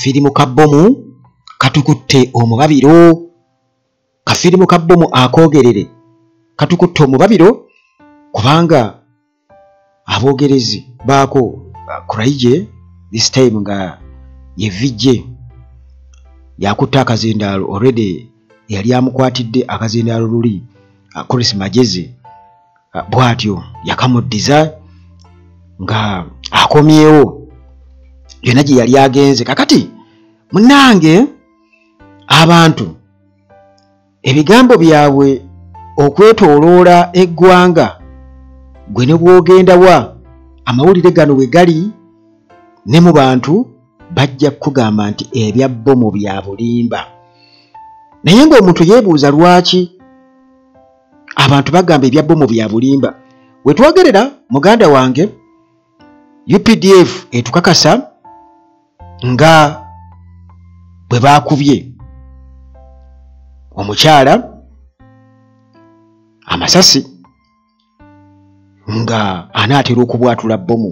kafirimu ka bbomu katukutte omubabiro. Kafirimu ka bbomu akoogerere katukutte omubabiro kubanga aboogerezi baako Kuraije this time nga ye vijje yakutte akazindaalo already yali amukwatidde akazindaalo luli Chris Magezi bwatyo yakamuddiza nga akomyewo yonna gye yali agenze. Kakati munnange abantu ebigambo byabwe okwetooloola eggwanga gwe ne bwogenda wa amawulire gano bwe gali ne mu bantu bajja kugamba nti ebya bbomu bya bulimba. Naye ng'omuntu yeebuuza lwaki abantu bagamba ebya bbomu bya bulimba. We twogerera muganda wange UPDF etukakasa nga bwe baakubye omukyala amasasi nga anaatera okubwatula bbomu.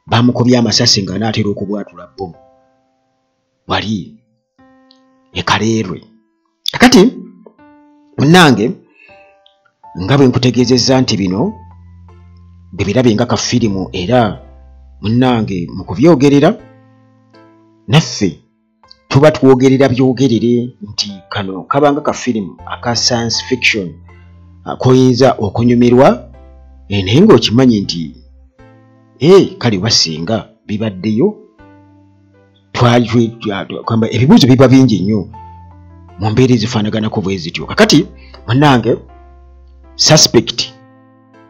Bamukubye amasasi nga anaatera okubwatula bbomu wali ekaleerwe. Kakati munnange nga bwe nkutegeezezza nti bino bwe birabe nga kafirimu era munnange mu kubyogerera naffe tuba twogerera byogerere nti kano kabanga kafirimu aka science fiction koyinza okunyumirwa naye ng'okimanyi nti kale basinga bibaddeyo kwamba ebibuuzo biba bingi nnyo mu mbeera ezifaanaganako bwe zityo. Kakati munnange suspect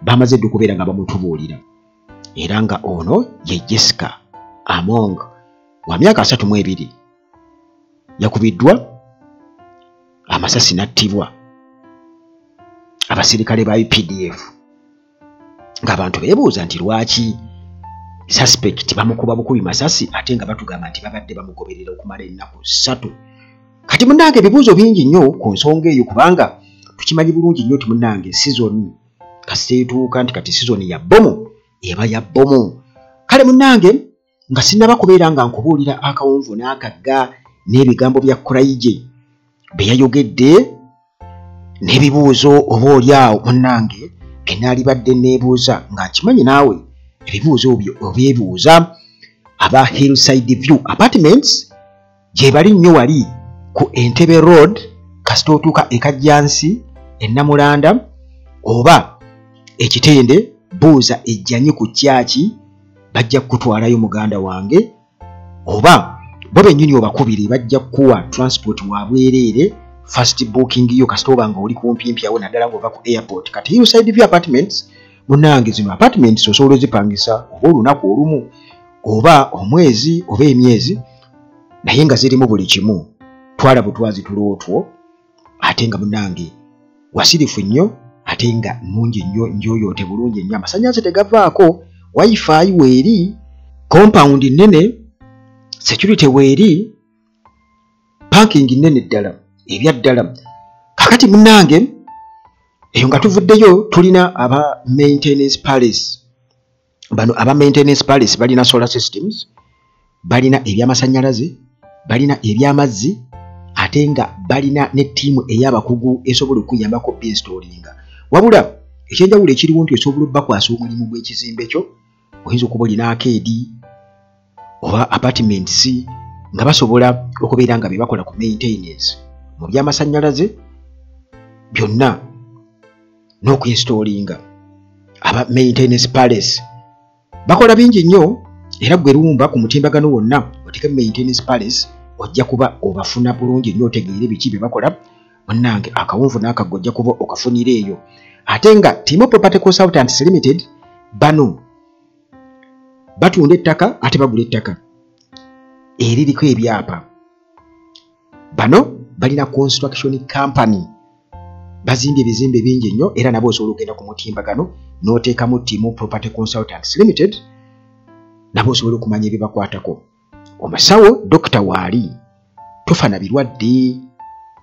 bamaze dde okubeera nga bamutubuulira era nga ono ye Jessica Among wa myaka 32 yakubiddwa amasasi n'attibwa abasirikale ba UPDF ng'abantu beebuuza nti lwaki suspect bamukuba bukubi masasi ate nga batugamba nti babadde bamugoberera okumala ennaku 3. Kati munnange ebibuuzo bingi nnyo ku nsonga eyo kubanga tukimanyi bulungi nnyo ti munnange season kasiteetuuka nti kati season ya bbomu eba ya bbomu. Kale munnange nga sinnaba kubeera nga nkubuulira akawunvu n'akagga n'ebigambo bya Kuraije bye yayogedde n'ebibuuzo oba oliawo munnange bye neebuuza nga nkimanyi naawe ebibuuzo ebyo obyebuuza. Aba Hillside View Apartments gye bali nnyo wali ku Entebbe Road kasita otuuka e Kajjansi e Namulanda oba Ekitende buuza ejjanyi ku kyaki bajja kutwalayo muganda wange oba bo bennyini obakubiri bajja kuwa transport wa bwereere first booking yo kasita oba nga oli kumpimpi awo naddala ng'ova ku airport. Kati Hillside View Apartments munnange zino apartments osobola ozipangisa oba olunaku olumu oba omwezi oba emyezi naye nga zirimu buli kimu. Twala butwazi tulootwo ate nga munnange wasirifu nnyo ate nga nnungi nnyo njoyoote bulungi nnyo. Amasannyalaze tegavaako, wifi weeri, compound nnene, security weeri, parking nnene ddala ebya ddala. Kakati munnange eyo nga tuvuddeyo tulina aba maintenance palace. Bano aba maintenance palace balina solar systems, balina ebyamasannyalaze, balina ebyamazzi ate nga balina ne ttiimu ey'abakugu esobola okuyambako b'installinga. Wabula ekyenjawulo ekiriwo nti osobola obbakwasa omulimu gw'ekizimbe kyo, oyinza okuba olina akeedi oba apartments nga basobola okubeera nga bye bakola ku maintenance mu byamasannyalaze byonna n'okuinstallinga. Aba maintenance palace bakola bingi nnyo era gwe lumba ku mutimbagano wonna oteke maintenance palace ojja kuba obafuna bulungi nnyo otegeera biki bye bakola. Munnange akawunvu n'akaggo ojja kuba okafunira eyo. Ate nga Timo Property Consultants Limited bano batunda ettaka ate bagula ettaka eririko ebyapa. Bano balina construction company bazimbye ebizimbe bingi nnyo era nabo osobola okugenda ku mutimbagano n'oteekamu Timo Property Consultants Limited nabo osobola okumanya ebibakwatako. Omusawo Dr. Waali tofana birwadde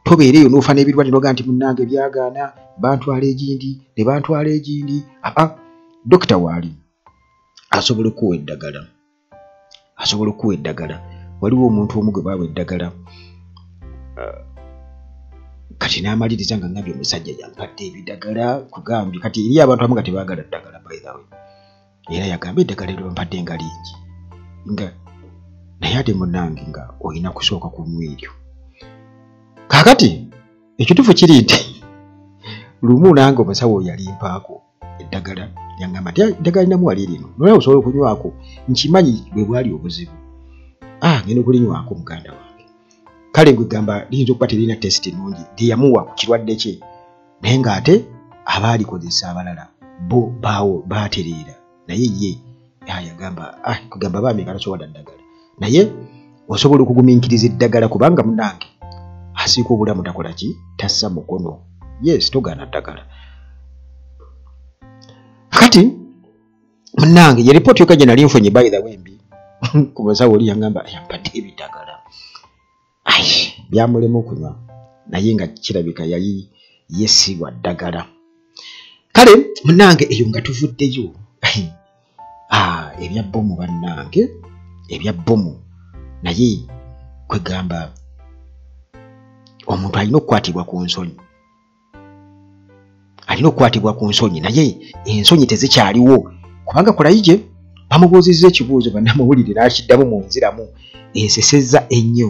tobeereyo n'ofana ebirwadde noga nti munnange byagaana bantwala egindi ne bantwala egindi. Dr. Waali asobola okuwa eddagala, asobola okuwa eddagala. waliwo omuntu omu gwe bawa eddagala kati n'amaliriza nga ngambye omusajja yampadde ebidagala kugambye kati eri abantu amu nga tebaagala ddagala by the way era yagamba eddagala eryo mpadde nga lingi nga naye ate munnange nga olina kusooka kunywa eryo kaakati ekituufu kiri nti lumu nange omusawo yalimpaako eddagala yangamba nti eddagala linamu wali lino nolaba osobola okunywako nkimanyi bwe bwali obuzibu ngenda okulinywako muganda wange kale ngwe gamba liyinza okuba terina tesiti nnungi lyeyamuwa ku kirwadde kye naye ng'ate abaalikozesa abalala bo baawo baatereera naye ye yagamba kugamba baami kalasobola ddagala naye osobola okugumiikiriza eddagala kubanga munnange asiika obulamu takola ki tassa mukono yes togaana ddagala kati munnange ye ripooti yokka gye nali nfunye by the way mbi ku musawo oli yangamba yampadde ebidagala byamulema okunywa naye nga kirabika yali yesibwa ddagala kale munnange eyo nga tuvuddeyo ebya bbomu bannange ebya bbomu naye kwegamba omuntu alina okukwatibwa ku nsonyi naye ensonyi tezikyaliwo kubanga kolayije bamubuuzizza ekibuuzo bannamawulire n'akiddamu mu nziramu ensesezza ennyo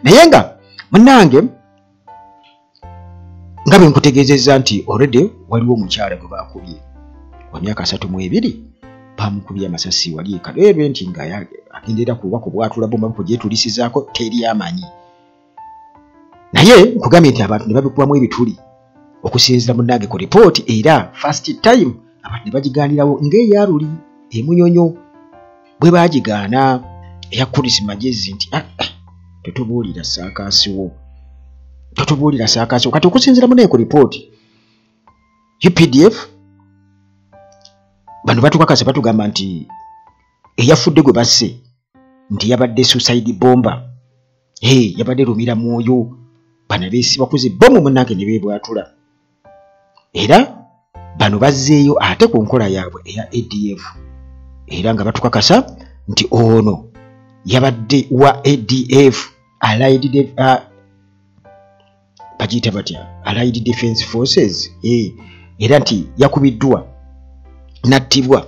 naye nga munnange nga bwe nkutegeezezza nti already waliwo omukyala gwe baakubye wa myaka 32 bamukubye amasasi wali kaleebe nti nga agenderera kuba kubwatula bomba kugyetuulisizaako teri amanyi naye nkugambye nti abantu ne babikubamu ebituli okusinziira munnange ku ripooti era first time abantu ne bagigaanirawo ng'eyaluli emunyonyo bwe baagigaana eya kulisi magezi nti totubuulira saakaasiwo kati okusinziira munnange ku ripooti UPDF bano batukakasa batugamba nti eyafudde gwe basse nti yabadde suicide bomba yabadde lumira mwoyo bano beesiba kuzi bomu munnange ne beebwatula era bano bazzeeyo ate ku nkola yaabwe eya ADF era nga batukakasa nti ono yabadde wa ADF bagiyita batya Allied Defence Forces era nti yakubiddwa nattibwa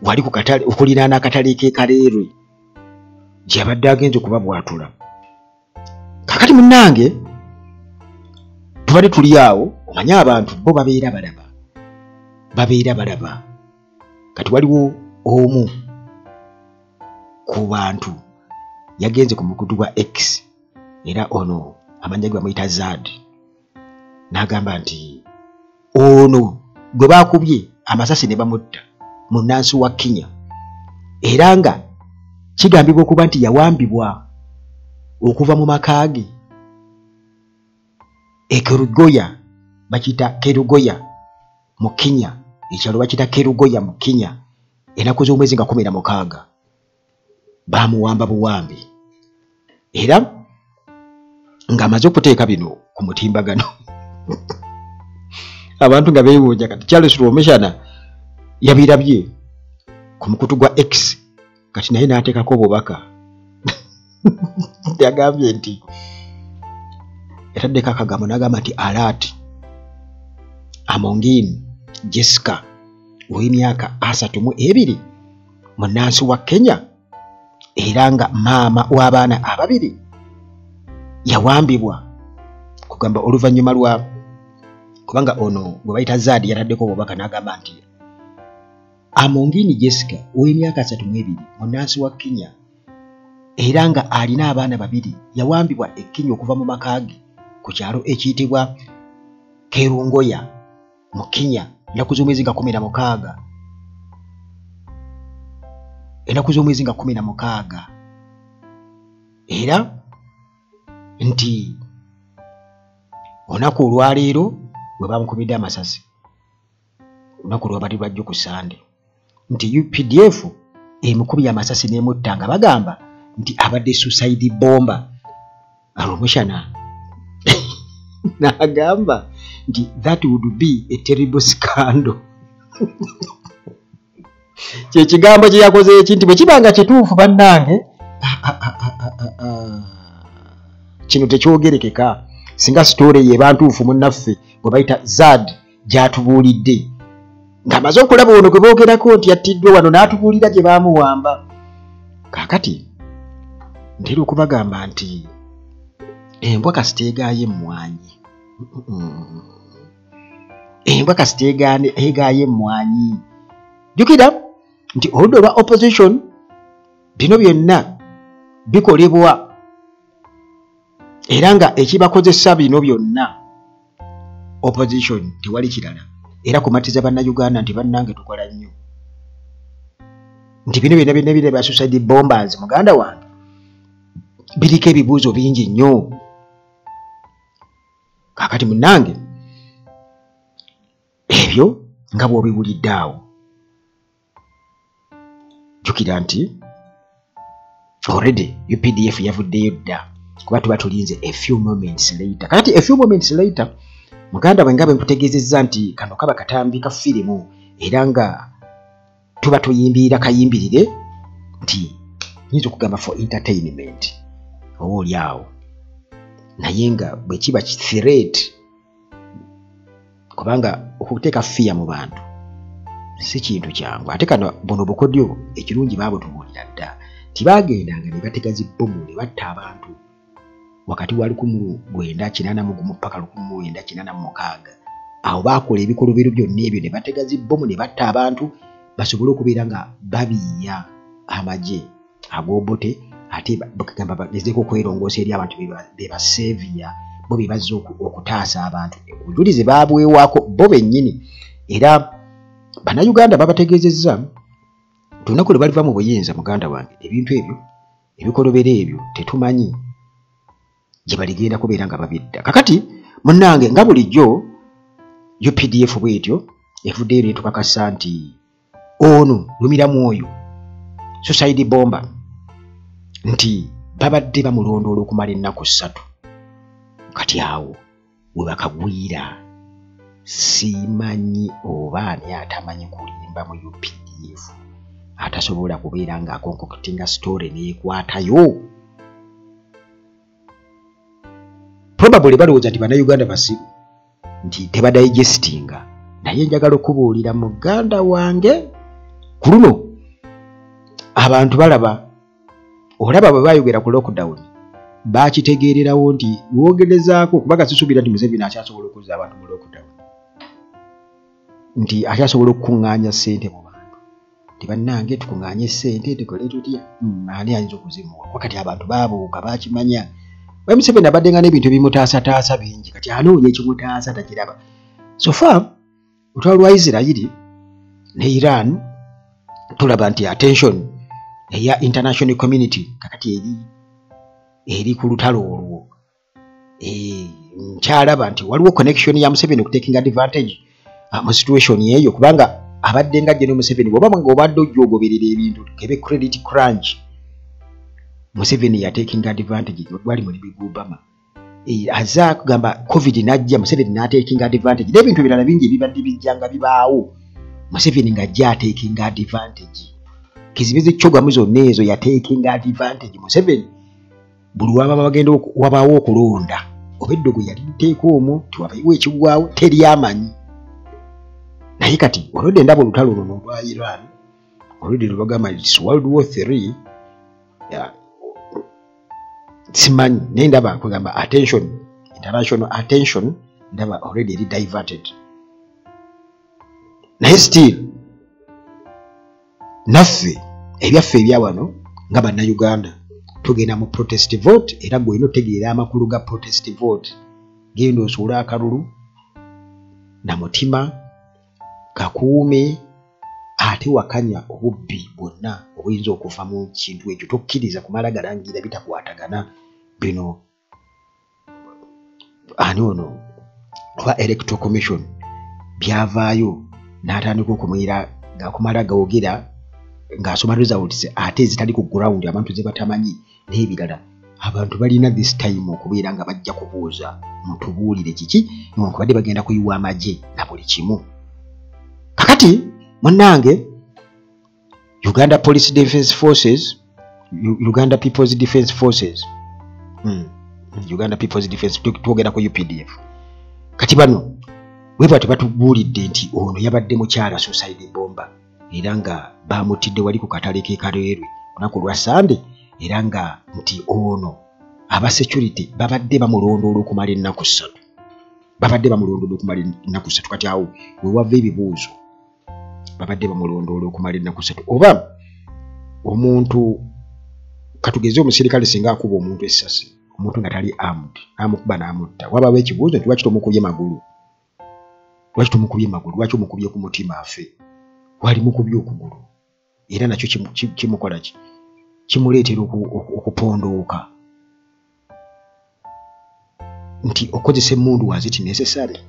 wali ku katale okuliraana akatale k'Ekaleerwe gye yabadde agenze okubabwatula kakati munnange tubadde tuli awo omanyi abantu bo babeera balaba kati waliwo omu ku bantu yagenze ku mukutu gwa X era ono amanya gwe bamuyita Zad n'agamba nti ono gwe baakubye amasasi ne bamutta munnansi wa Kenya era nga kigambibwa okuba nti yawambibwa okuva mu maka ge Kerugoya bakita Kerugoya mu Kenya ekyalo bakita Kerugoya mu Kenya ennaku z'omwezi nga 16 bamuwamba buwambi era nga amaze okuteeka bino ku mutimbagano abantu nga beewuunya kati Charles Romeshana yabirabye ku mukutu gwa X kati naye n'ateekako obubaka yagambye nti yataddeko akagambo n'agamba nti alert Amongin Jessica ow'emyaka 32 munnansi wa Kenya era nga maama w'abaana 2 yawambibwa kugamba oluvannyuma lwa kubanga ono gwe bayita Zadi yataddeko obubaka n'agamba nti Amongini Jessica ow'emyaka 32 munnansi wa Kenya era nga alina abaana 2 yawambibwa e Kenya okuva mu maka ge ku kyalo ekiyitibwa Kerugoya mu Kenya ennaku z'omwezi nga 16 era nti olunaku olwaleero bwe bamukubidde amasasi olunaku lwabadde lwajjo ku Sande nti UPDF emukubye amasasi n'emutta nga bagamba nti abadde suicide bomba Romeshana n'agamba nti that would be a terrible scandal kye kigambo kye yakoze eki nti bwe kibanga kituufu bannange kino tekyogerekeka singa story ye bantuufu munnaffe bwe bayita Zad gyatubuulidde ng'amaze okulaba ono gwe boogerako nti yattiddwe wano n'atubuulira gye baamuwamba. Kaakati ntera okubagamba nti embwa kasiteegaayo emmwanyi, embwa kasiteegaayo emmwanyi. Jjukira nti oludda olwa opposition bino byonna bikolebwa era nga ekibakozesa bino byonna opposition tewali kirala, era kumatiza bannayuganda nti bannange tukola nnyo, nti bino byonna ba suicide bombers muganda wange biriko ebibuuzo bingi nnyo. Kaakati munnange ebyo nga bw'obiwulidde awo, jjukira nti already UPDF yavuddeyo dda kuba tuba tulinze a few moments later. Kakati a few moments later muganda wange bwe nkutegeezezza nti kano kaba katambi ka firimu era nga tuba tuyimbirira kayimbirire nti nyinza okugamba for entertainment oba oli awo, naye nga bwe kiba threat, kubanga okuteeka fiya mu bantu si kintu kyangu. Ate kano buno bukodyo ekirungi baabo tubuulira dda tibagendanga ne batega zibbomu ne batta abantu wakati wa 1981 paka 1986. Awo baakola ebikolobero byonna ebyo ne batega zibbomu ne batta abantu basobole okubeera nga babiya amagye ag'obote, ate bakagamba bagezeeko okwerongoosa eri abantu be baseviya bo be bazze okutaasa abantu. Obujulizi baabwewaako bo bennyini, era bannayuganda babategeezezza tunaku lwe baliva mu buyinza muganda wange ebintu ebyo ebikolobero ebyo tetumanyi gye baligenda kubeera nga babidda. Kakati munnange nga bulijjo UPDF bwetyo evuddeyo netukakasa nti ono lumiramu oyo suicide bomba nti babadde bamulondoola okumala ennaku 3. Kati awo we bakagwira simanyi oba ani atamanyi kulimba mu UPDF atasobola kubeera nga akonkoctinga story neekwatayo. Probably balowooza nti bannayuganda basiru nti tebadigestinga, naye njagala okubuulira muganda wange ku luno abantu balaba, olaba bwe bayogera ku lockdown bakitegeererawo nti wogerezaako kubanga sisuubira nti Museveni akyasobola okuzza abantu mu lockdown, nti akyasobola okukuŋŋaanya ssente mu bantu, nti bannange tukuŋŋaanye ssente tukole tutya, ani ayinza okuzimuwa? Wakati abantu baabuuka bakimanya. Museveni abadde nga n'ebintu bimutaasataasa bingi, kati anoonya ekimutaasa takiraba. So far olutalo lwa Isirairi ne Iran tulaba nti attention eya international community kakati eri ku lutalo olwo. Nkyalaba nti waliwo connection ya Museveni okutaking advantage mu situation yeyo, kubanga abadde nga General Museveni obadde ojjogoberera ebintu kebe credit crunch, Museveni ya taking advantage wali muri Big Obama. Aza kugamba COVID najja Museveni na taking advantage. N'ebintu birala bingi bibadde bijjanga bibaawo Museveni nga ajja taking advantage. Kizibize kyogamu zonna ezo ya taking advantage Museveni. Buli waba bagenda wabaawo okulonda obeddogo yali nteeka omwo tiwabayiwo ekigwawo teri amanyi. Naye kati olwedde ndaba olutalo luno lwa Iran olwedde lubagamba it's World War III, simanyi naye ndaba kugamba attention, international attention ndaba already eri diverted. Naye still naffe ebyaffe ebya wano nga bannayuganda tugenda mu protest vote, era gwe ino tegeera amakulu ga protest vote. Genda osuula akalulu na mutima kakuume ate wakanya obubbi bwonna obuyinza okuva mu kintu ekyo, tokkiriza kumala galangira bitakwatagana. Bino ani ono kwa Electoral Commission byavaayo n'atandika okumwira ng'akumala gawogera ng'asoma results ate zitali ku ground abantu ze batamanyi n'ebirala. Abantu balina this time okubeera nga bajja kubuuza mutubuulire kiki newankubadde bagenda kuyiwa amagye na buli kimu. Kakati munnange Uganda Police Defence Forces Uganda People's Defence Forces. Uganda People's Defence twogera ku UPDF. Kati bano weba tebatubuulidde nti ono yabadde mukyala suicide bomba era nga bamutidde wali ku katale ke Kaleerwe olunaku lwa Sande era nga nti ono aba security babadde bamulondoola okumala ennaku 3. Babadde bamulondoola okumala ennaku 3. Kati awo we wava ebibuuzo. Babadde bamulondoola okumala ennaku 3. Oba omuntu katugeze omusirikale singa akuba omuntu essasi, omuntu nga tali armed, amukuba n'amutta, wabawo ekibuuzo nti lwaki tomukubye magulu? Lwaki tomukubye magulu? Lwaki omukubye ku mutima afe? Wali mukubye okugulu. Era nakyo kimukola ki? Kimuleetera okupondooka. Nti okozesa emmundu waziti necessary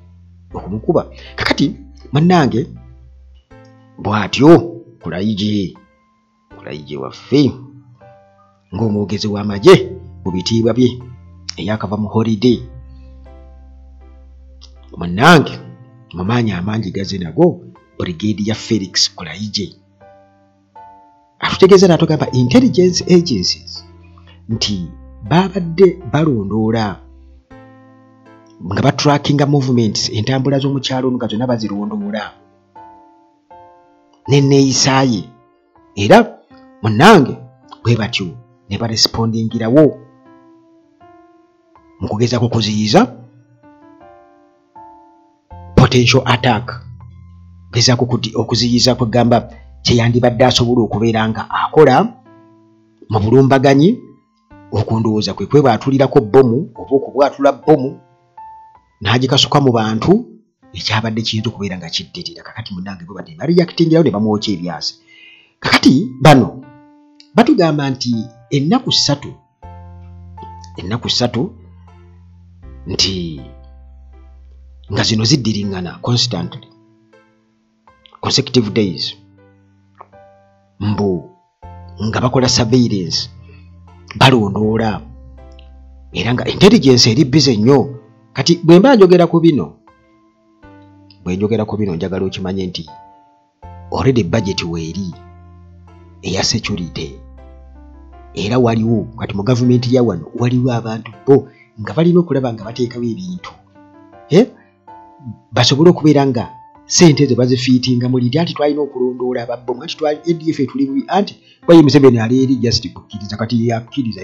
okumukuba. Kakati mannange bw'atyo Kulaije waffe ng'omwogezi w'amagye mu bitiibwa bye eyakava mu holiday. Mannange mu maanyi amangi gaze nago brigade ya Felix Kulaije atutegeeza n'atugamba intelligence agencies nti babadde balondoola nga batrackinga movements entambula z'omukyalo ono nga zonna bazirondoola n'enneeyisaaye era munnange bwe batyo ne barespondingirawo mu kugezaako kuziyiza potential attack, gezaako okuziyiza kwegamba kyeyandibadde asobola okubeera nga akola mu bulumbaganyi okundowooza kwe kwebwatulirako bbomu oba okubwatula bbomu n'agikasuka mu bantu ekyabadde kiyinza okubeera nga kiddirira. Kakati munnange bwe badde bareactingirawo ne bamwokya ebyasi. Kakati bano batugamba nti ennaku 3 nti nga zino ziddiringana constantly consecutive days mbu nga bakola surveillance balondoola era nga intelligence eri busy nnyo. Kati bwe mba njogera ku bino njagala okimanye nti already budget weeri eya security era waliwo kati mu government ya wano waliwo abantu bo nga balina okulaba nga bateekawo ebintu basobole okubeera nga sente ze bazifiitinga mu liti anti twalina okulondoola ababbomu anti ADF tuli bubi anti bwayi Museveni aleeri just kukkiriza kati yakkiriza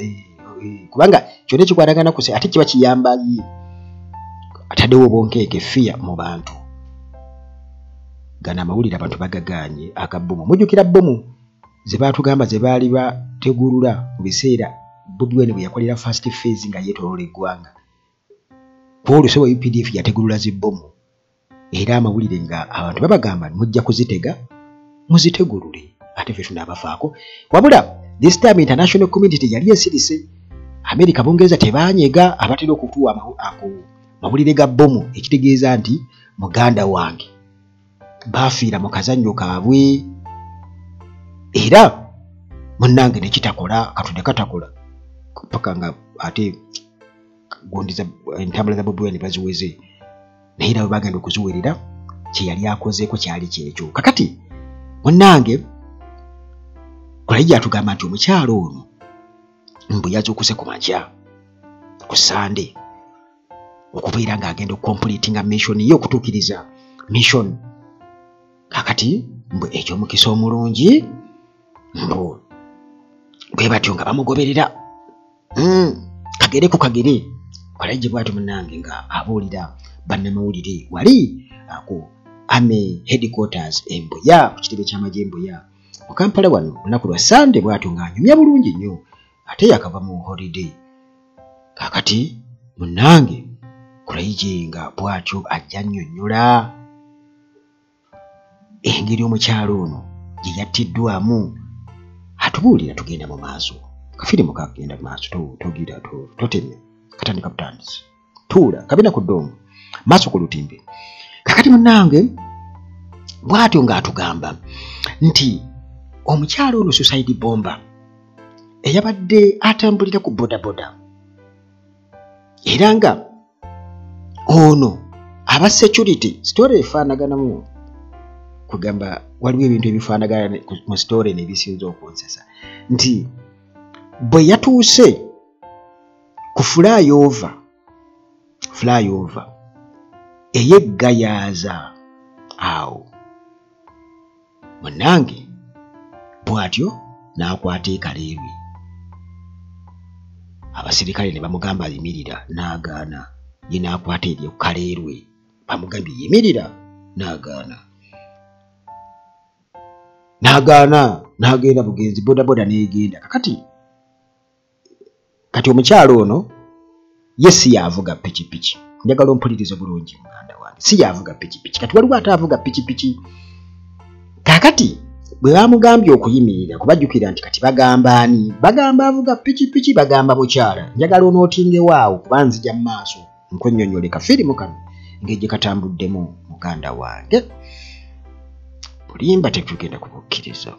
kubanga kyonna ekikwatagana kuse ate kiba kiyamba ye ataddewo obonkeeke fear mu bantu. Gana amawulire abantu bagaganye akabbomu mujjukira bbomu ze baatugamba ze baali bategulula mu biseera Bobi Wine bwe yakolera first phase nga yeetoloola eggwanga. Oluusi wa UPDF yategulula zibbomu era amawulire nga abantu babagamba mujja kuzitega muzitegulule ate ffe tunaabafaako. Wabula this time international community yali esirise. America Bungereza tebaanyega abatera okutuwa mawulire ga bbomu ekitegeeza nti muganda wange baafiira mu kazannyo kaabwe era munnange ne kitakola katonda katakola paka nga ate gondiza entambula za Bobi Wine baziweze naye era bagenda okuziwerera kye yali akozeeko kyali kyekyo. Kakati munnange Kulaije atugamba nti omukyalo ono mbu yazuukuse ku makya ku Sande okubeera ng'agenda okucompletinga mission ye okutuukiriza mission. Kakati mbu ekyomukisa omulungi mbu bwe batyo nga bamugoberera kagere ku kagere. Kulaije bwatyo munnange nga abuulira bannamawulire wali ako Army headquarters Embuya ku kitebe ky'amagye Embuya mu Kampala wano olunaku lwa Sande bwatyo ng'anyumya bulungi nnyo ate yakava mu holiday. Kakati munnange Kulaije nga bwatyo ajja annyonnyola engeri omukyalo ono gye yattiddwamu. Atubuulira tugenda mu maaso kafirimu kakagenda mu maaso togira totemye katandika butandisi tuula kabina ku ddongo maaso ku lutimbe. Kakati munnange bwatyo ng'atugamba nti omukyalo ono suicide bomba eyabadde atambulira ku bodaboda era nga ono aba security story efaanaganamu kugamba waliwo ebintu ebifaanagana mu story n'ebisinza okwonsesa nti bwe yatuuse ku flyover ey'eggayaaza awo munnange bw'atyo n'akwata ekaleerwe. Abasirikale ne bamugamba yimirira n'agaana, ye n'akwata eryo kaleerwe. Bamugambye yimirira n'agaana, n'agenda bugenzi, bodaboda n'egenda. Kati omukyalo ono ye si yavuga pikipiki. Njagala ompulirize bulungi muganda wange, si yavuga pikipiki. Kati waliwo ataavuga pikipiki. Kakati bwe bamugambye okuyimirira, kubajjukira nti kati bagamba ani? Bagamba avuga pikipiki, bagamba mukyala. Njagala onootingewaawo kuba nzija mu maaso nkwennyonnyole kafirimu kano engeri gye katambuddemu muganda wange. Bulimba tetugenda kubukkiriza.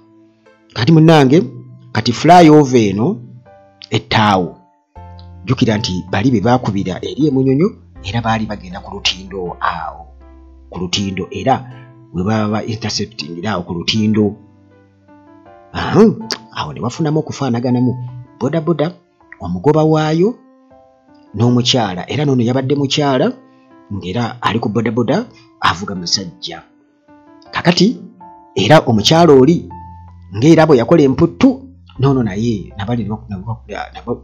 Kati munnange, kati flyover eno ettaawo, jjukira nti bali be baakubira eri emunyonyo era baali bagenda ku lutindo awo, ku lutindo era we baba intercepting awo ku lutindo. Awo ne bafunamu okufaanaganamu bodaboda, omugoba waayo n'omukyala, era n'ono yabadde mukyala ng'era ali ku bodaboda avuga musajja. Kakati era omukyala oli ng'era bwe yakola emputtu, n'ono naye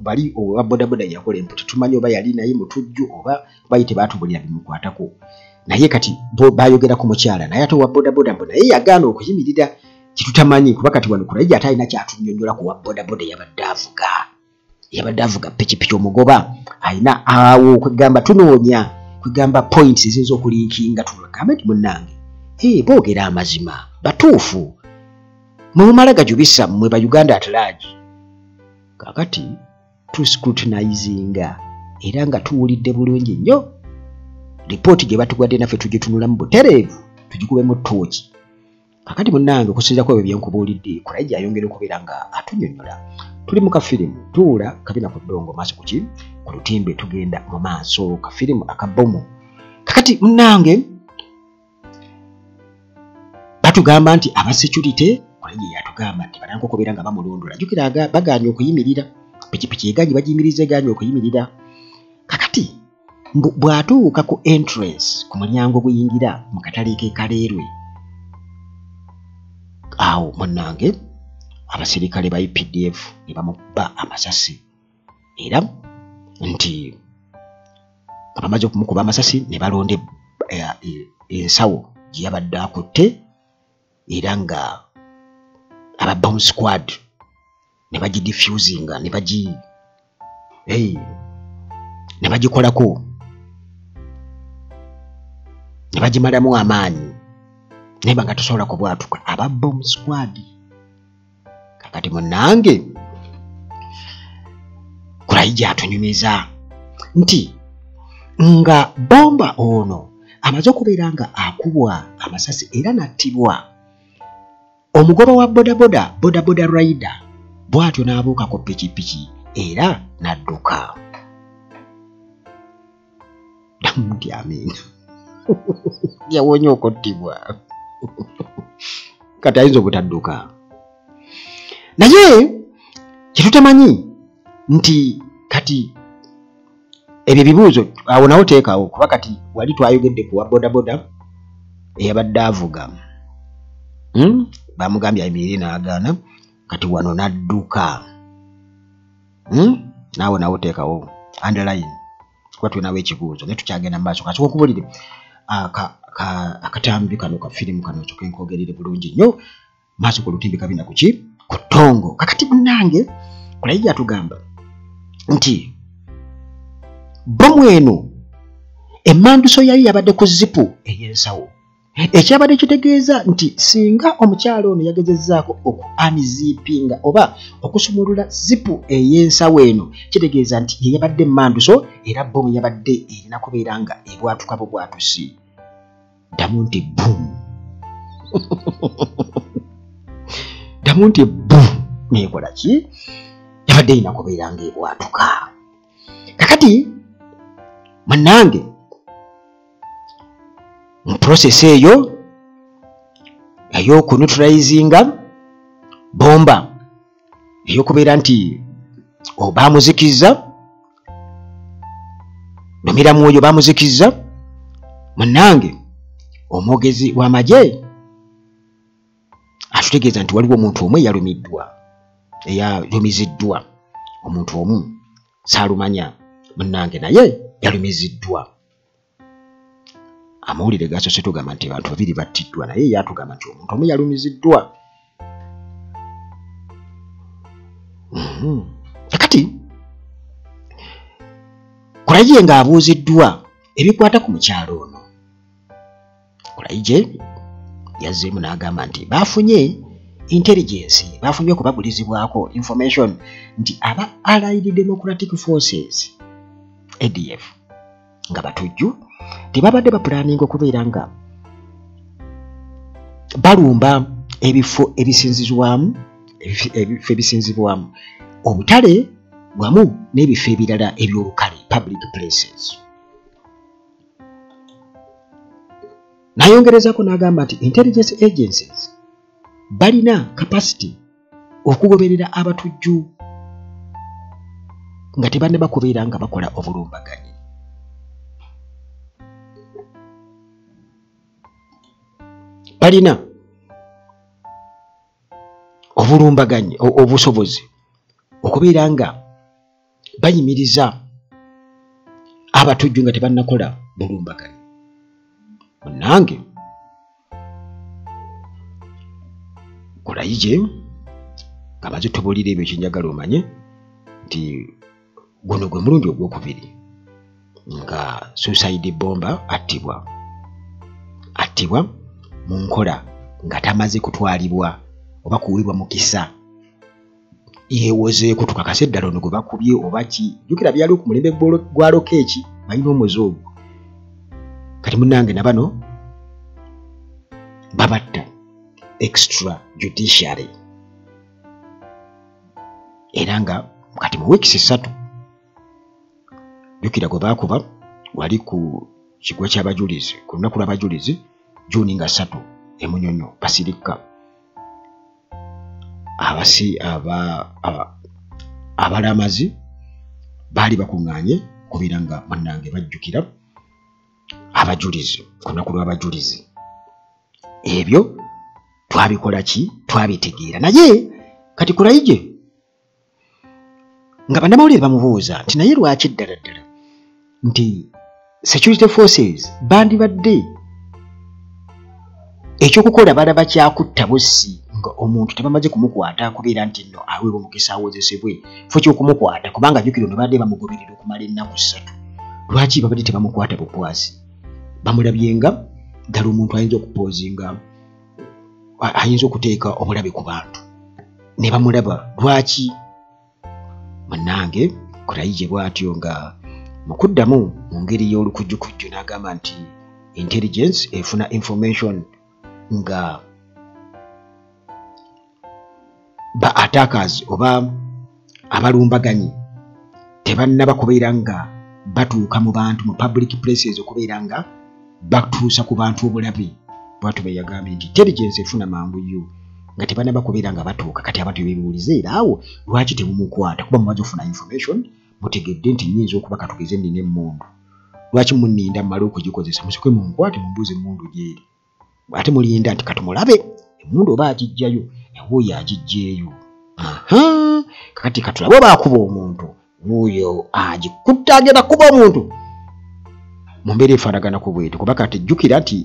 bali owa bodaboda yakola emputtu. Tumanyi oba yali naye mutujju oba bayite baatubulira bimukwatako. Naye kati bayogera ku mukyala, naye ate owa bodaboda mbu naye yagaana okuyimirira. Kitutamanyi kuba kati wano kulaija ate alina kyatunyonnyola ku wa bodaboda yabadde avuga pikipiki. Omugoba alina awo kwegamba tunoonya, kwegamba points eziyinza okulinkinga, tugamba nti munnange boogera amazima batuufu, mwe mumala gajubisa mmwe ba Uganda at large. Kakati tuscrutinizinga era nga tuwulidde bulungi nnyo lipooti gye batugwadde naffe tugitunulamu butereevu, tugikubemu ttooki. Kakati munnange okusinziira ku ebyo bye nkubuulidde, Kulaija ayongera okubeera nga atunyonnyola. Tuli mu kafirimu, tuula kabina ku ddongo maaso ku lutimbe, tugenda mu maaso, kafirimu akabomu. Kakati munnange batugamba nti aba security, Kulaija yatugamba nti balanga okubeera nga bamulondola. Jjukira bagaanye okuyimirira, pikipiki egaanye bagiyimiriza egaanye okuyimirira. Kakati bw'atuuka ku entrance, ku mulyango guyingira mu katale k'ekaleerwe, awo munnange abasirikale ba UPDF ne bamuba amasasi, era nti abamaze okumukuba amasasi ne balonda ensawo gye yabadde akutte, era nga aba bomb squad ne bagidiffusinga ne bagikolako ne bagimalamu amaanyi, naye nga tosobola kubwatuka. Aba bomb squad. Kakati munnange Kulaija atunyumiza nti nga bomba ono amaze okubeera nga akubwa amasasi era nattibwa, omugoba wa bodaboda rider bw'atyo n'abuuka ku pikipiki era n'adduka. Nti amina yawonye okuttibwa. Kati ayinza obutadduka. Naye kyetutamanyi nti kati ebyo bibuuzo awo nawo teekawo, kuba kati wali twayogedde ku wa bodaboda eyabadde avuga, bamugambye ayimirire n'agaana, kati wano n'adduka. Naawe nawo teekawo underline kuba tulinawo ekibuuzo naye tukyagenda mu maaso. Kasooka okubulire akatambi kano ka firimu kano kyokka enkogerere bulungi nnyo maaso ku lutimbi kabina ku ttongo. Kakati munnange Kulaija atugamba nti bomu eno emmanduso yayo yabadde ku zipu ey'ensawo, ekyabadde kitegeeza nti singa omukyalo ono yagezezzaako okuanizipinga oba okusumulula zipu ey'ensawo eno, kitegeeza nti ye yabadde emmanduso era bomu yabadde erina kubeera nga ebwatuka bubwatusi. Ddamu nti boom. Ddamu nti boom. Neekola ki? Yabadde erina kubeera nga ebwatuka. Kakati munnange mu process eyo ey'okuneutralizinga bomba ey'okubeera nti bamuzikiza nomiramu oyo bamuzikiza munnange omwogezi w'amagye atutegeeza nti waliwo omuntu omu yalumiziddwa omuntu omu saalumanya munnange naye yalumiziddwa amawulire gasose tugamba nti abantu babiri battiddwa naye yatugamba nti omuntu omu yalumiziddwa kati Kulaije ng'abuuziddwa ebikwata ku mukyalo ono Kulaije yazzeemu n'agamba nti baafunye intelligence baafunye okubagulizibwako information nti aba Allied Democratic Forces ADF nga batujju tebabadde bapulaninga okubeera nga balumba ebifo ebisinzibwamu obutale wamu n'ebifo ebirala ebyolukale public places. Nayongerezako n'agamba nti intelligence agencies balina capacity okugoberera abatujju nga tebanne bakubeera nga bakola obulumbaganyi. Balina obulumbaganyi obusobozi okubeera nga bayimiriza abatujju nga tebannakola bulumbaganyi. Munnange Kulaije kamaze tubuulira ebyo kyenjagala omanye nti guno gwe mulundi ogwokubiri nga suicide bomba attibwa mu nkola nga tamaze kutwalibwa oba kuwibwa mukisa yeewozeeko tukakase eddala ono gwe bakubye oba ki jjukira byali ku mulembe gwa Lokeeki balina omwezi ogwo kati munnange na bano babatta extra judiciary era nga kati mu weeks 3 jjukira gwe baakuba wali ku kigwa ky'abajulizi ku lunaku lw'abajulizi Juni nga 3 emunyonyo basirika abalamazi baali bakuŋŋaanye kubeera nga munnange bajjukira abajulizi ku lunaku lw'abajulizi. Ebyo twabikola ki? Twabitegeera naye kati Kulaije nga bannamawulire bamubuuza nti naye lwaki ddala nti security forces bandibadde ekyokukola balaba kyakutta bussi nga omuntu tebamaze kumukwata kubeera nti nno aweebwa omukisa awozesebwe fo kyokumukwata kubanga jjukira ono badde bamugoberera okumala ennaku 3 lwaki babadde tebamukwata bukwasi bamulabye nga ddala omuntu ayinza okupoozinga ayinza okuteeka obulabe ku bantu ne bamulaba lwaki munnange Kulaije bw'atyo nga mu kuddamu mu ngeri y'olukujjukujju n'agamba nti intelligence efuna information nga ba attackers oba abalumbaganyi tebannaba kubeera nga batuuka mu bantu mu public places okubeera nga batuusa ku bantu obulabe bwatu be yagambye nti intelligence efuna mangu yo nga tebannaba kubeera nga batuuka kati abantu beebuuliza era awo lwaki temumukwata kuba mumaze okufuna information mutegedde nti nyinza okuba katugeze nnina emmundu lwaki munninda mmale okugikozesa musooke munkwate mumbuuze emmundu gyeri ate mulinda nti katumulabe emmundu oba agijjayo ewuuyo agiggyeeyo kakati katulabe oba akuba omuntu wuuyo agikutta agenda kuba omuntu mu mbeera efaanagana ku bwetu kuba kati jjukira nti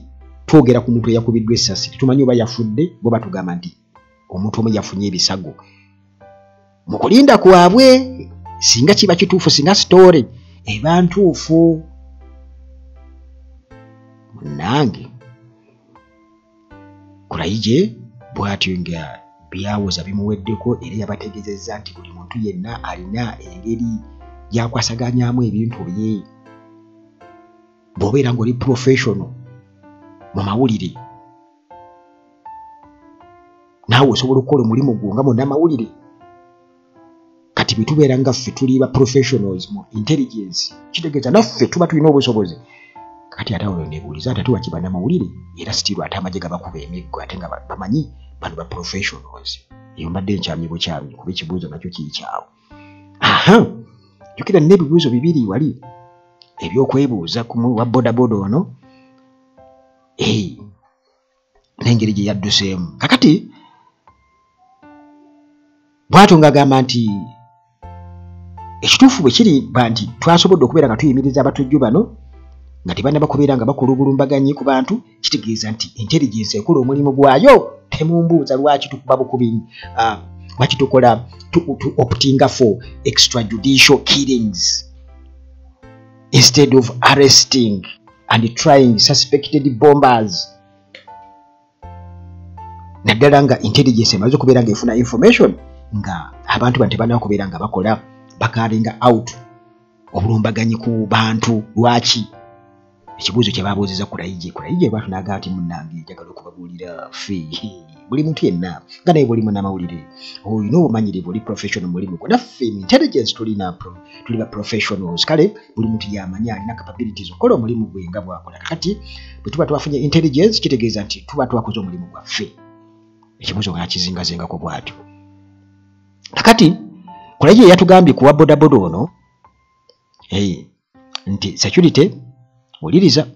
twogera ku muntu eyakubiddwa essasi tetumanyi oba yafudde bo batugamba nti omuntu omu yafunye ebisago mu kulinda kwabwe singa kiba kituufu singa sitoore eba ntuufu. Munnange Kulaije bw'atyo nga byawoza bimuweddeko era yabategeezezza nti buli muntu yenna alina engeri gyakwasaganyaamu ebintu bye bw'obeera ng'oli professional mu mawulire naawe osobola okukola omulimu gwo nga munnamawulire kati bwe tubeera nga ffe tuli ba professionals mu intelligence kitegeeza naffe tuba tulina obusobozi kati ate awo neebuuliza ate wa kibannamawulire era sitiru ate amagye gabakuba emiggo ate nga bamanyi bano ba professionals eyo mbadde nkyamye bukyamye kuba ekibuuzo nakyo kiyikyawo aha jukira n'ebibuuzo bibiri wali ebyokwebuuza ku wa bodaboda ono n'engeri gye yadduseemu. Kakati bw'atyo ng'agamba nti ekituufu bwe kiri nti twasobodde okubeera nga tuyimiriza abatujju bano nga tebanaba kubeera nga bakola obulumbaganyi ku bantu, kitegeeza nti intelligence ekola omulimu gwayo. Temumbuuza lwaki tukuba bukubi, lwaki tukola optinga for extrajudicial killings instead of arresting and trying suspected bombers. Naddala nga intelligence emaze okubeera nga efuna information nga abantu bano tebanaba kubeera nga bakola bakaringa out obulumbaganyi ku bantu. Lwaki? Ekibuuzo kye baabuuziza Kurayije bw'atyo n'agamba nti munnange njagala okubabuulira ffe buli muntu yenna nga naye bw'oli munnamawulire olina obumanyirivu oli professional mulimu gwo. Naffe intelligence tuli ba professionals, kale buli muntu yamanya alina capabilities okukola omulimu gwe nga bw'akola. Kakati bwe tuba twafunye intelligence kitegeeza nti tuba twakoze omulimu gwaffe. Ekibuuzo nga nakizingazingako bw'atyo. Kakati Kurayije yatugambye kuwa bodaboda ono nti security uliriza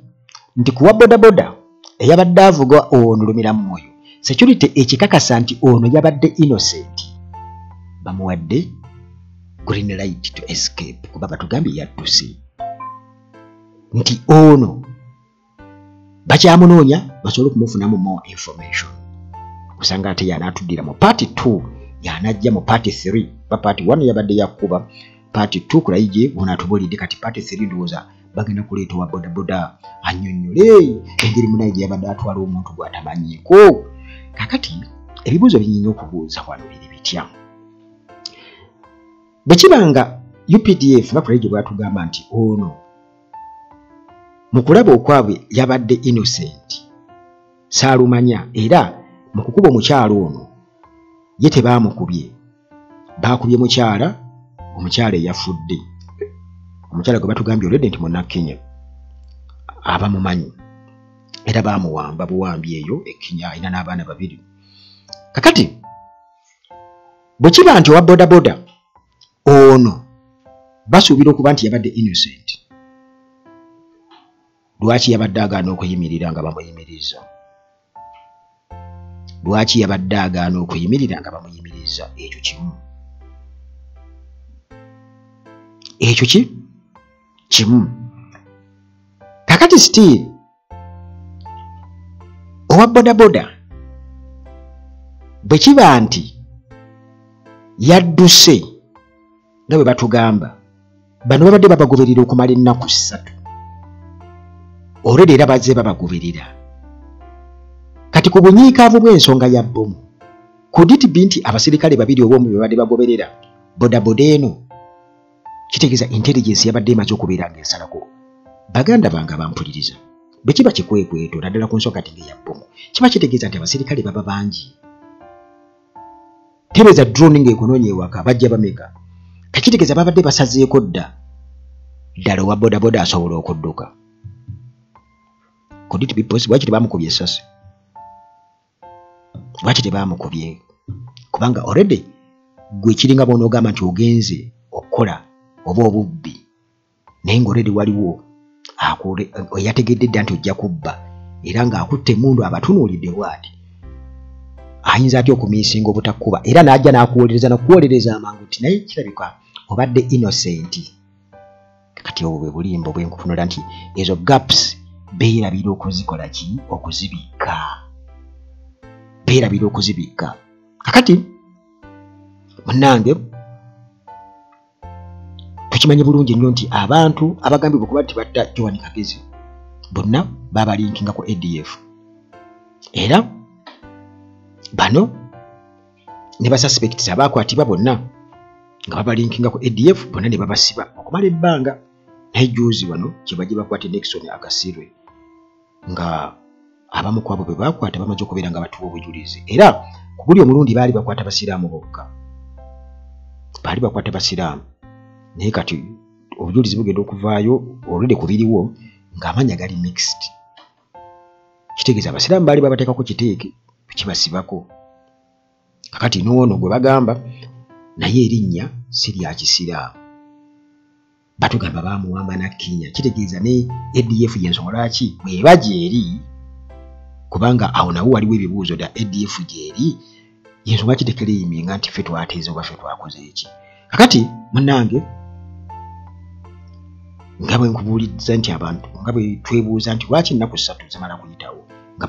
nti kuwa bodaboda eyabadde avuga ono Lumiramu oyo security ekikakasa nti ono yabadde innocent, bamuwadde green light to escape kuba batugambye yadduse nti ono bakyamunoonya basobole okumufunamu more information. Kusanga ate yanaatuddira mu part 2 yanajja mu part 3 ba part 1 yabadde yakuba part 2 Kurayije ono atubulidde kati part 3 ndowooza bagenda kuleeta wa bodaboda annyonnyole engeri munaye gye yabadde atwala omuntu gw'atamanyiiko. Kakati ebibuuzo binyinza okubuuza wano biri bitya. Bwe kibanga UPDF nga Kurayije bw'atugamba nti ono mu kulaba okwabwe yabadde innocent saalumanya, era mu kukuba omukyala ono ye tebaamukubye, baakubye mukyala, omukyala eyafudde. Omukyala gwe batugambye olwedde nti Munnakenya abamumanyi era baamuwamba buwambi eyo Kenya, alina n'abaana 2. Kakati bwe kiba nti owa bodaboda ono basuubira okuba nti yabadde innocent, lwaki yabadde agaana okuyimirira nga bamuyimiriza? Lwaki yabadde agaana okuyimirira nga bamuyimiriza? Ekyo kimu. Ekyo kimu. Kakati still owa bodaboda bwe kiba nti yadduse nga bwe batugamba, bano babadde babagoberera okumala ennaku 3 olwedde era bazze babagoberera. Kati ku bunyiikaavu bw'ensonga ya bbomu kuditibi nti abasirikale 2 obwomu bwe badde bagoberera bodaboda eno, kitegeeza intelligence yabadde emaze okubeera ng'esalako. Baganda bange bampuliriza, bwe kiba kikwekweto naddala ku nsonga kati ng'eya bbomu, kiba kitegeeza nti abasirikale baba bangi. Tebeeza drone ng'ekunoonya ewaka bajja bameka, kakitegeeza babadde basazeeko ddala owa bodaboda asobola okudduka. Could it be possible? Lwaki tebaamukubye essasi? Lwaki tebaamukubye? Kubanga already gwe kiringa bw'onoogamba nti ogenze okukola oba obubbi naye ng'oledi waliwo yategedde dda nti ojja kubba era ng'akutte emundu abatunuulidde bw'ati, ayinza atya okumiisinga obutakkuba era n'ajja n'akuwolereza amangu nti naye kirabika obadde innocent. Kati obwo bwe bulimbo bwe nkutunula nti ezo gaps beerabira okuzikola ki? Okuzibikka. Beerabira okuzibikka. Kakati munnange tukimanyi bulungi nnyo nti abantu abagambibwa okuba nti batta Joan Kagezi bonna babalinkinga ku ADF, era bano ne basuspects abaakwatibwa bonna nga babalinkinga ku ADF bonna ne babasiba okumala ebbanga. Naye juuzi wano kye bajje bakwate Nixon Agasirwe nga abamu ku abo be baakwata bamaze okubeera nga batuwa obujulizi, era ku buli omulundi baali bakwata basiraamu bokka, baali bakwata basiraamu. Naye kati obujulizi bugenda okuvaayo olwedde ku biriwo ng'amanya gali mixed. Kitegeeza abasiraamu baali babateekako kiteeke kibasibako. Kakati n'ono gwe bagamba naye erinnya si lya kisira. Batugamba bamuwamba nakkinya, kitegeeza ne ADF y'ensonga ki bw'eba gy'eri, kubanga awo nawo waliwo ebibuuzo dda ADF gy'eri y'ensonga kitekereyiminga nti ffe twateeze oba ffe twakoze eki. Kakati munnange nga bwe nkubuuliriza nti abantu nga bwe twebuuza nti lwaki ennaku 3 zimala kuyitawo nga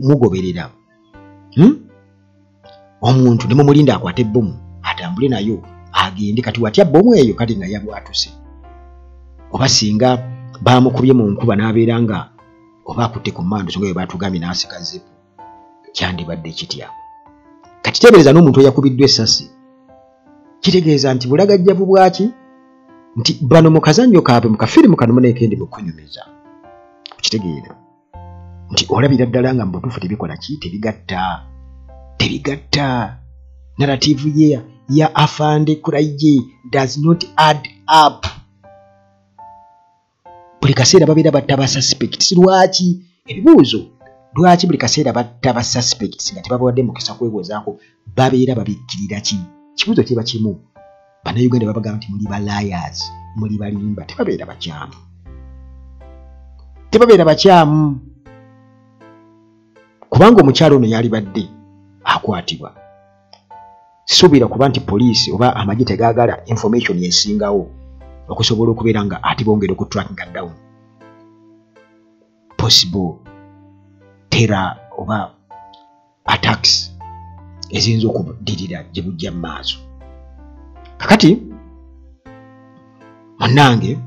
mugoberera omuntu ne mumulinda akwate ebbomu atambule nayo agende, kati watya bbomu eyo kati nga yabwatuse, oba singa bamukubye mu nkuba n'abeera nga oba akutte ku mmando songa bwe batugambye n'asika zipu, kyandibadde kitya? Kati teebereza n'omuntu eyakubiddwa essasi, kitegeeza nti bulagajjavu bwaki nti bano mu kazannyo kaabwe mu kafirimu kano muneekendi mu kunyumiza. Kitegeera nti olabira ddala nga mu butuufu tebikola ki, tebigatta. Narrative ye ya Afande Kuraije does not add up. Buli kaseera babeera batta ba suspects. Lwaki? Ebibuuzo. Lwaki buli kaseera batta ba suspects nga tebabawadde mukisa kwebuuzaako babeera babikkirira ki? Kibuuzo kiba kimu. Bannayuganda babagamba nti muli ba liars, muli balimba, tebabeera bakyamu. Kubanga omukyalo ono yali badde akwatibwa. Sisuubira kuba nti poliisi oba amagye tegaagala information esingawo okusobola okubeera nga ate bongera okutrackinga down possible terror oba attacks eziyinza okuddirira gye bujja mu maaso. Kakati munnange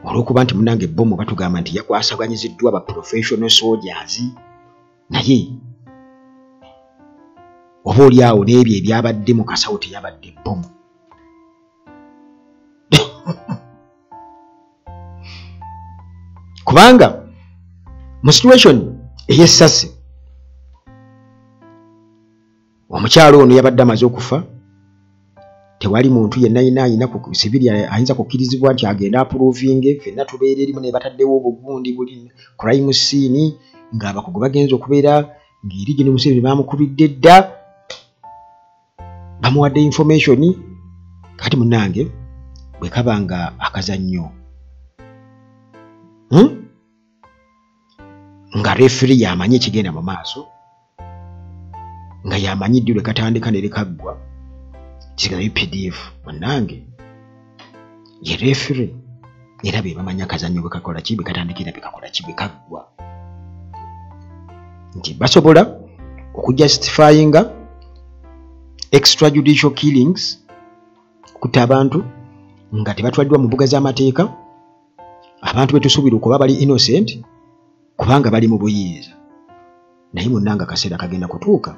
olw'okuba nti munnange bbomu batugamba nti yakwasaganyiziddwa ba professional soldiers, naye oba oli awo n'ebyo ebyabadde mu kasawo teyabadde bbomu. Kubanga mu situation ey'essasi omukyalo ono yabadde amaze okufa, tewali muntu yenna ayina ku sibiri ayinza kukkirizibwa nti agenda approvinge, ffenna tubeera erimu ne bataddewo obugundi buli crime scene ng'abakugu bagenza okubeera ng'eri gino Museveni bamukubidde dda, bamuwadde information. Kati munnange bwe kaba nga akazannyo nga referee yamanyi ekigenda mu maaso, nga yamanyi ddi lwe katandika ne lekaggwa, kisigala UPDF munnange ye referee era be bamanyi akazannyo bwe kakola ki, bwe katandikira bwe kakola ki, bwe kaggwa, nti basobola okujustifyinga extrajudicial killings, okutta abantu nga tebatwaliddwa mu mbuga z'amateeka, abantu betusuubira okuba bali innocent kubanga bali mu buyinza, naye munnanga akaseera kagenda kutuuka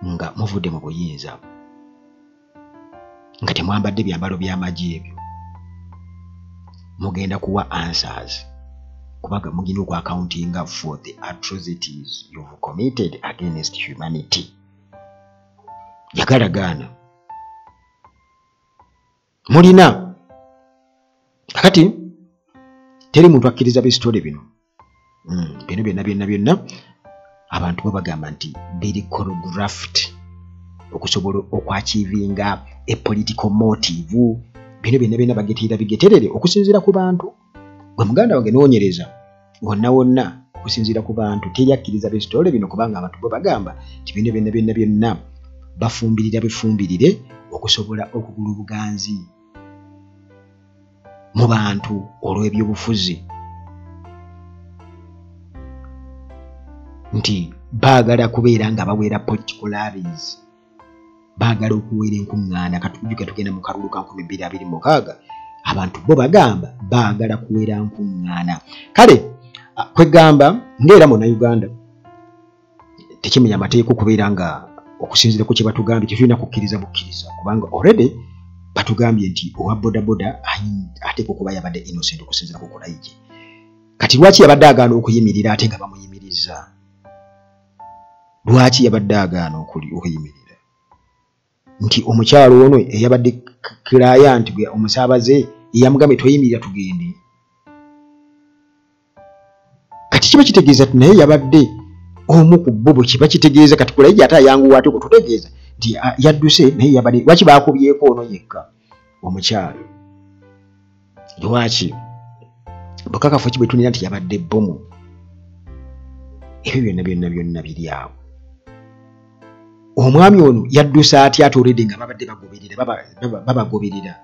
nga muvudde mu buyinza nga temwambadde byambalo by'amagye ebyo, mugenda kuwa answers kubanga mugina okwacountinga for the atrocities you've committed against humanity. Yagalagaana mulina kakati teri muntu akkiriza bisitole bino byonna abantu babagamba nti biri choreographed okusobola okwachivinga a political motive. Bino byonna bageteera bigeterere okusinziira ku bantu. Gwe muganda wange noonyereza wonna okusinziira ku bantu, teyakkiriza bisitole bino kubanga abantu babagamba nti bino byonna bifumbirire okusobola okugula obuganzi mu bantu olw'ebyobufuzi, nti baagala kubeera nga baweera political rallies, baagala okuweera enkuŋŋaana. Katujuke tugenda mu kalulu ka 2026 abantu bo bagamba baagala kuweera nkuŋŋaana. Kale kwegamba ng'era Munnayuganda tekimenya amateeka okubeera nga okusinziira ku kye batugambye tetulina kukkiriza bukkiriza, kubanga already batugambye nti owa bodaboda ateeka okuba yabadde innocent okusinziira ku Kuraije. Kati lwaki yabadde agaana okuyimirira ate nga bamuyimiriza? Lwaki yabadde agaana okuyimirira? Nti omukyalo ono eyabadde client gwe omusaabaze yamugambye toyimirira tugende. Kati kiba kitegeeza nti naye yabadde omu ku bo bwe kiba kitegeeza. Kati Kuraije ate ayanguwa ate okututegeeza nti yadduse naye yabadde lwaki baakubyeko ono yekka omukyalo lwaki bukakafu ki bwe tulina nti yabadde bbomu ebyo byonna biri awo omwami ono yadduse atya ate olwedde nga babadde babagoberera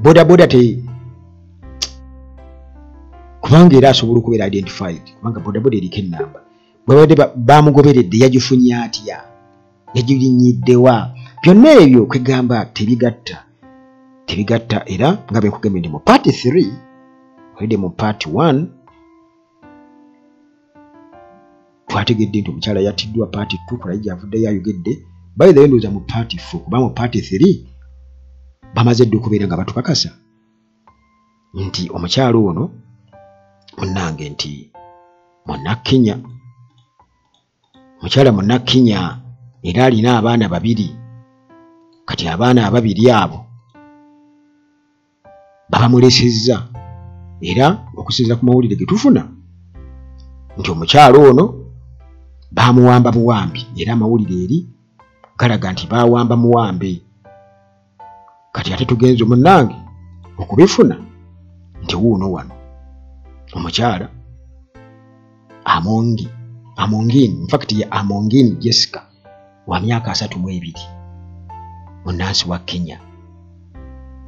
bodaboda kubanga era asobola okubeera identified kubanga bodaboda eriko ennamba bwebadde bamugoberedde yagifunye atya yagirinyiddewa byonna ebyo kwegamba tebigatta era nga bwekugambye ndi mu part 3 olwedde mu part 1 twategedde nti omukyala yattiddwa part 2 kolayi gyavuddeyo ayogedde bayidhayo ndowooza mu part 4 kuba mu part 3 bamaze dde okubeera nga batukakasa nti omukyala ono munnange nti Munnakenya mukyala Munnakenya era alina abaana 2 kati abaana ababiri abo babamulesezza era okusinziira ku mawulire ge tufuna nti omukyala ono bamuwamba muwambi era amawulire eri galaga nti bawamba muwambe kati ate tugenze munnange okubifuna nti wuuno wano omukyala Amongini in fact ya Amongini Jessica wa myaka 32 munnansi wa Kenya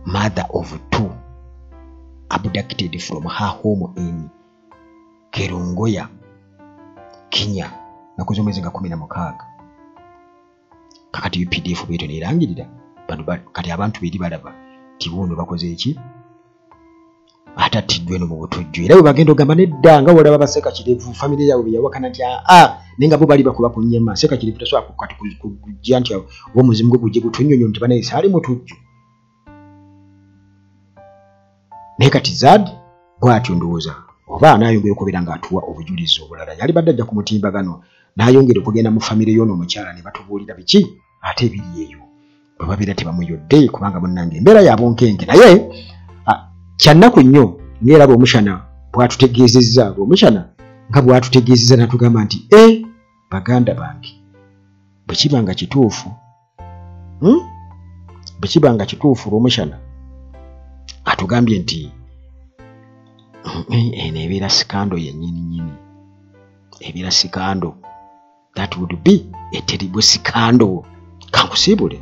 mother of 2 abducted from her home in Kerongoya Kenya nakuzo mwezi nga 16 kakati UPDF beto nerangirira kati abantu beri balaba tibuno bakoze eki atatiddwe no mu butujju era bwe bagenda ogamba nedda nga wolaba baseka kirevu family yawe beyawakana nti nenga bo bali bakuba ku nnyema seka kirevu tasobola kukati kujja nti omuzimu gwe gujje gutunyonyo nti banaye saali mutujju naye kati Zad bw'atyo ndowooza oba anayongera okubeera ng'atuwa obujulizi obulala yali badde ajja ku mutimbagano n'ayongera okugenda mu famire y'ono omukyala ne batubuulira biki ate ebiri eyo bwe babeera tebamuyodde kubanga munnange embeera yabonkenke naye kyannaku nnyo ng'eraba omushana bw'atutegeezezza omushana nga bw'atutegeezezza n'atugamba nti baganda bange bwe kiba nga kituufu olw'omushana atugambye nti eno ebeera sikando yennyini ebeera sikando that would be a terrible sikando kankusiibule